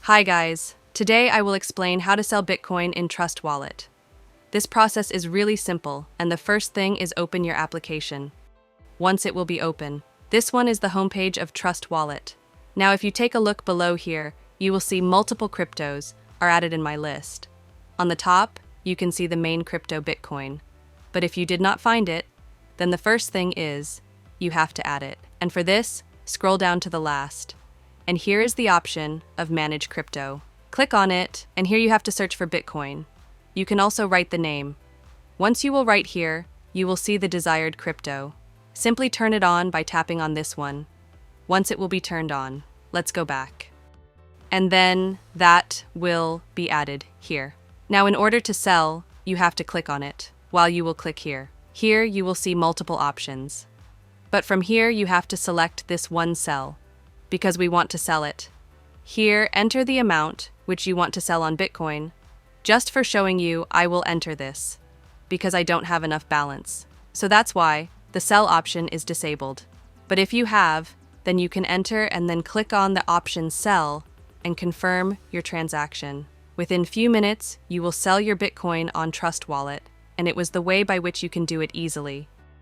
Hi guys, today I will explain how to sell Bitcoin in Trust Wallet. This process is really simple, and the first thing is open your application. Once it will be open, this one is the homepage of Trust Wallet. Now if you take a look below here, you will see multiple cryptos are added in my list. On the top, you can see the main crypto Bitcoin. But if you did not find it, then the first thing is, you have to add it. And for this, scroll down to the last. And here is the option of Manage Crypto. Click on it, and here you have to search for Bitcoin. You can also write the name. Once you will write here, you will see the desired crypto. Simply turn it on by tapping on this one. Once it will be turned on, let's go back. And then that will be added here. Now in order to sell, you have to click on it, while you will click here. Here you will see multiple options. But from here you have to select this one sell, because we want to sell it. Here, enter the amount which you want to sell on Bitcoin. Just for showing you, I will enter this, because I don't have enough balance. So that's why the sell option is disabled. But if you have, then you can enter and then click on the option sell and confirm your transaction. Within few minutes, you will sell your Bitcoin on Trust Wallet, and it was the way by which you can do it easily.